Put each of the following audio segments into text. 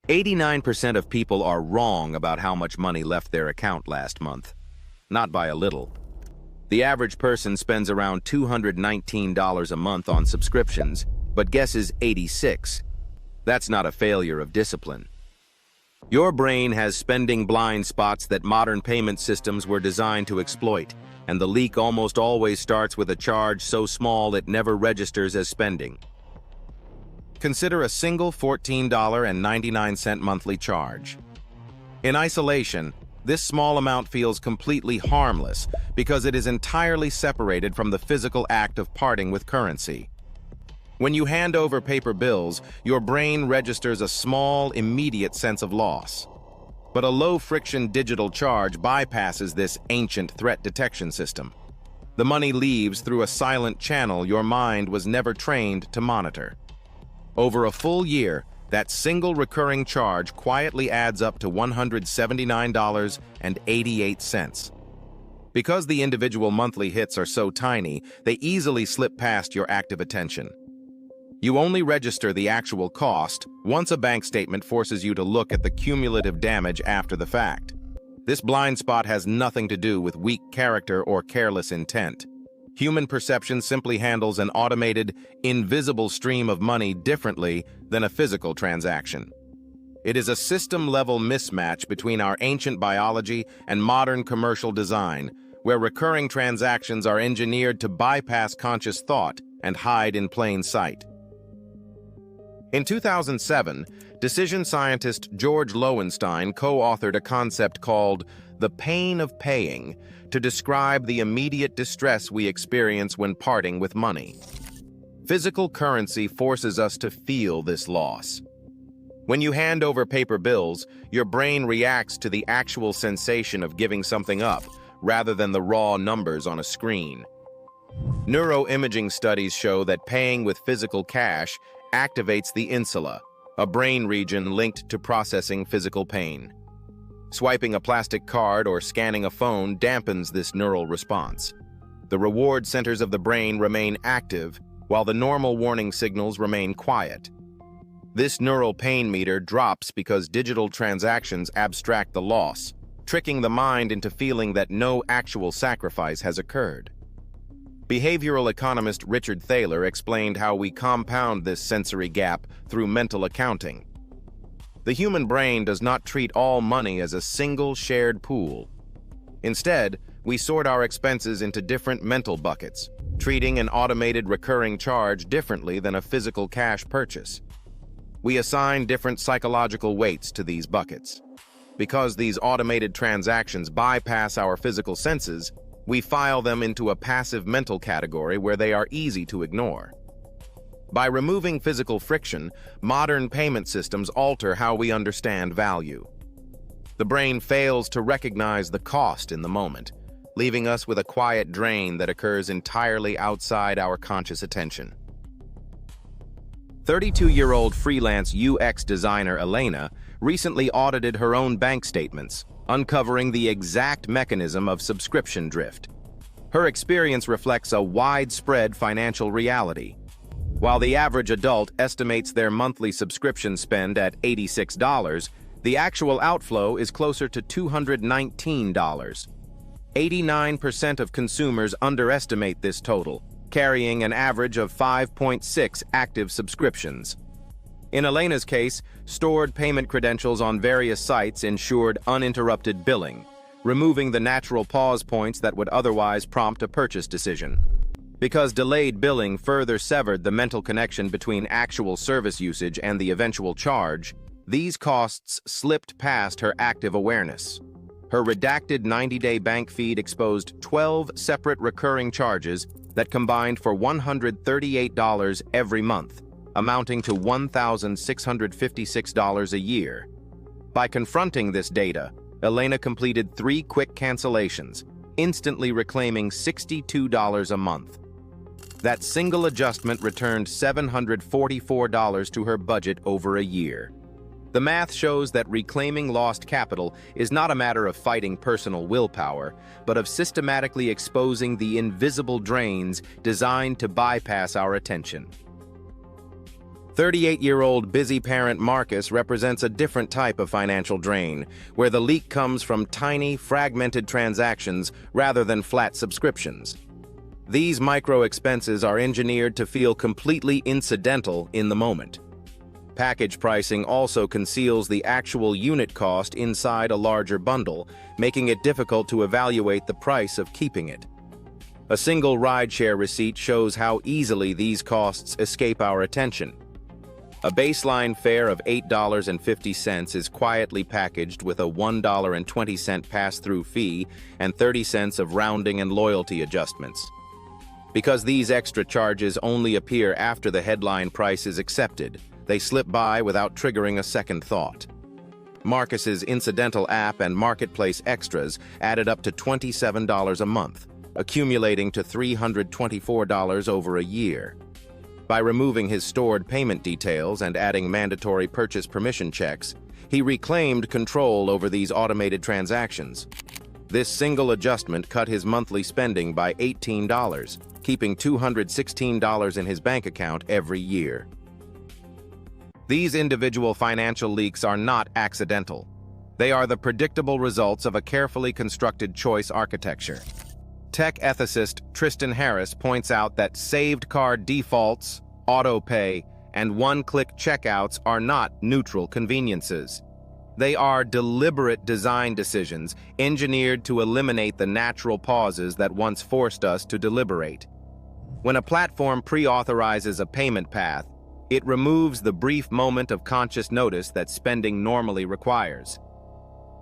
89% of people are wrong about how much money left their account last month. Not by a little. The average person spends around $219 a month on subscriptions, but guesses 86. That's not a failure of discipline. Your brain has spending blind spots that modern payment systems were designed to exploit, and the leak almost always starts with a charge so small it never registers as spending. Consider a single $14.99 monthly charge. In isolation, this small amount feels completely harmless because it is entirely separated from the physical act of parting with currency. When you hand over paper bills, your brain registers a small, immediate sense of loss. But a low-friction digital charge bypasses this ancient threat detection system. The money leaves through a silent channel your mind was never trained to monitor. Over a full year, that single recurring charge quietly adds up to $179.88. Because the individual monthly hits are so tiny, they easily slip past your active attention. You only register the actual cost once a bank statement forces you to look at the cumulative damage after the fact. This blind spot has nothing to do with weak character or careless intent. Human perception simply handles an automated, invisible stream of money differently than a physical transaction. It is a system-level mismatch between our ancient biology and modern commercial design, where recurring transactions are engineered to bypass conscious thought and hide in plain sight. In 2007, decision scientist George Lowenstein co-authored a concept called the pain of paying to describe the immediate distress we experience when parting with money. Physical currency forces us to feel this loss. When you hand over paper bills, your brain reacts to the actual sensation of giving something up rather than the raw numbers on a screen. Neuroimaging studies show that paying with physical cash activates the insula, a brain region linked to processing physical pain. Swiping a plastic card or scanning a phone dampens this neural response. The reward centers of the brain remain active, while the normal warning signals remain quiet. This neural pain meter drops because digital transactions abstract the loss, tricking the mind into feeling that no actual sacrifice has occurred. Behavioral economist Richard Thaler explained how we compound this sensory gap through mental accounting. The human brain does not treat all money as a single shared pool. Instead, we sort our expenses into different mental buckets, treating an automated recurring charge differently than a physical cash purchase. We assign different psychological weights to these buckets. Because these automated transactions bypass our physical senses, we file them into a passive mental category where they are easy to ignore. By removing physical friction, modern payment systems alter how we understand value. The brain fails to recognize the cost in the moment, leaving us with a quiet drain that occurs entirely outside our conscious attention. 32-year-old freelance UX designer Elena recently audited her own bank statements, uncovering the exact mechanism of subscription drift. Her experience reflects a widespread financial reality. While the average adult estimates their monthly subscription spend at $86, the actual outflow is closer to $219. 89% of consumers underestimate this total, carrying an average of 5.6 active subscriptions. In Elena's case, stored payment credentials on various sites ensured uninterrupted billing, removing the natural pause points that would otherwise prompt a purchase decision. Because delayed billing further severed the mental connection between actual service usage and the eventual charge, these costs slipped past her active awareness. Her redacted 90-day bank feed exposed 12 separate recurring charges that combined for $138 every month, amounting to $1,656 a year. By confronting this data, Elena completed 3 quick cancellations, instantly reclaiming $62 a month. That single adjustment returned $744 to her budget over a year. The math shows that reclaiming lost capital is not a matter of fighting personal willpower, but of systematically exposing the invisible drains designed to bypass our attention. 38-year-old busy parent Marcus represents a different type of financial drain, where the leak comes from tiny, fragmented transactions rather than flat subscriptions. These micro-expenses are engineered to feel completely incidental in the moment. Package pricing also conceals the actual unit cost inside a larger bundle, making it difficult to evaluate the price of keeping it. A single rideshare receipt shows how easily these costs escape our attention. A baseline fare of $8.50 is quietly packaged with a $1.20 pass-through fee and 30 cents of rounding and loyalty adjustments. Because these extra charges only appear after the headline price is accepted, they slip by without triggering a second thought. Marcus's incidental app and marketplace extras added up to $27 a month, accumulating to $324 over a year. By removing his stored payment details and adding mandatory purchase permission checks, he reclaimed control over these automated transactions. This single adjustment cut his monthly spending by $18, keeping $216 in his bank account every year. These individual financial leaks are not accidental. They are the predictable results of a carefully constructed choice architecture. Tech ethicist Tristan Harris points out that saved card defaults, auto-pay, and one-click checkouts are not neutral conveniences. They are deliberate design decisions engineered to eliminate the natural pauses that once forced us to deliberate. When a platform pre-authorizes a payment path, it removes the brief moment of conscious notice that spending normally requires.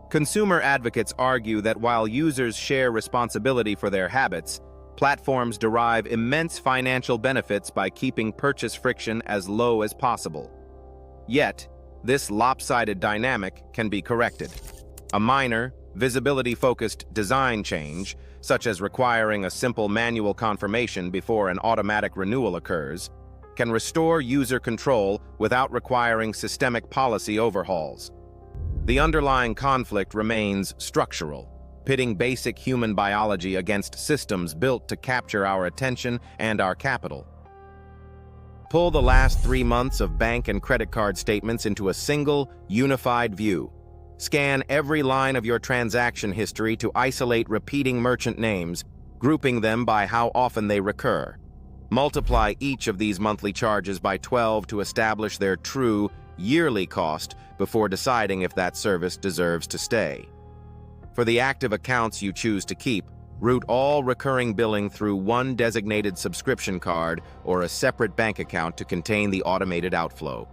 Consumer advocates argue that while users share responsibility for their habits, platforms derive immense financial benefits by keeping purchase friction as low as possible. Yet, this lopsided dynamic can be corrected. A minor, visibility-focused design change, such as requiring a simple manual confirmation before an automatic renewal occurs, can restore user control without requiring systemic policy overhauls. The underlying conflict remains structural, pitting basic human biology against systems built to capture our attention and our capital. Pull the last 3 months of bank and credit card statements into a single, unified view. Scan every line of your transaction history to isolate repeating merchant names, grouping them by how often they recur. Multiply each of these monthly charges by 12 to establish their true, yearly cost before deciding if that service deserves to stay. For the active accounts you choose to keep, route all recurring billing through one designated subscription card or a separate bank account to contain the automated outflow.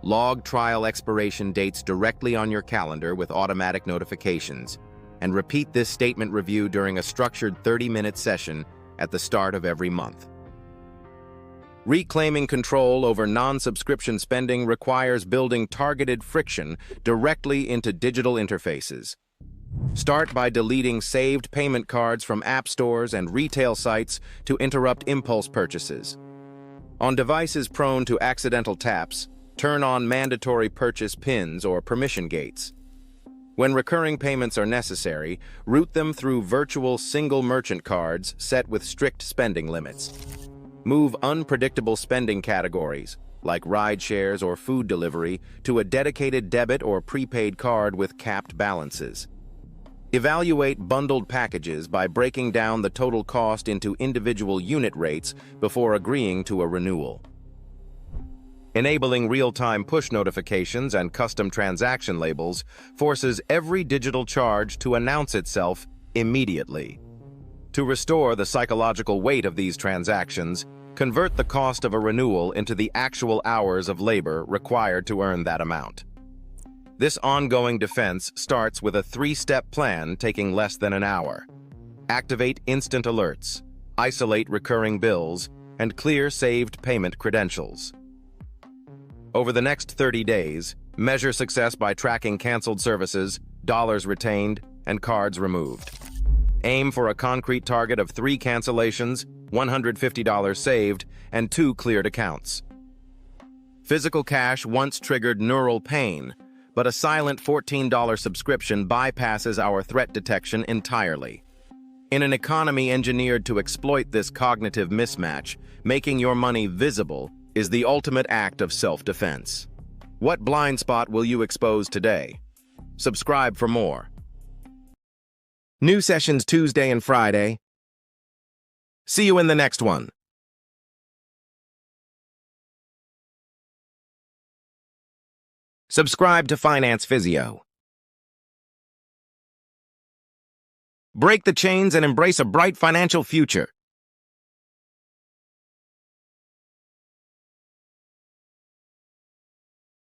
Log trial expiration dates directly on your calendar with automatic notifications, and repeat this statement review during a structured 30-minute session at the start of every month. Reclaiming control over non-subscription spending requires building targeted friction directly into digital interfaces. Start by deleting saved payment cards from app stores and retail sites to interrupt impulse purchases. On devices prone to accidental taps, turn on mandatory purchase pins or permission gates. When recurring payments are necessary, route them through virtual single merchant cards set with strict spending limits. Move unpredictable spending categories, like ride shares or food delivery, to a dedicated debit or prepaid card with capped balances. Evaluate bundled packages by breaking down the total cost into individual unit rates before agreeing to a renewal. Enabling real-time push notifications and custom transaction labels forces every digital charge to announce itself immediately. To restore the psychological weight of these transactions, convert the cost of a renewal into the actual hours of labor required to earn that amount. This ongoing defense starts with a 3-step plan taking less than an hour. Activate instant alerts, isolate recurring bills, and clear saved payment credentials. Over the next 30 days, measure success by tracking canceled services, dollars retained, and cards removed. Aim for a concrete target of 3 cancellations, $150 saved, and 2 cleared accounts. Physical cash once triggered neural pain, but a silent $14 subscription bypasses our threat detection entirely. In an economy engineered to exploit this cognitive mismatch, making your money visible is the ultimate act of self-defense. What blind spot will you expose today? Subscribe for more. New sessions Tuesday and Friday. See you in the next one. Subscribe to Finance Physio. Break the chains and embrace a bright financial future.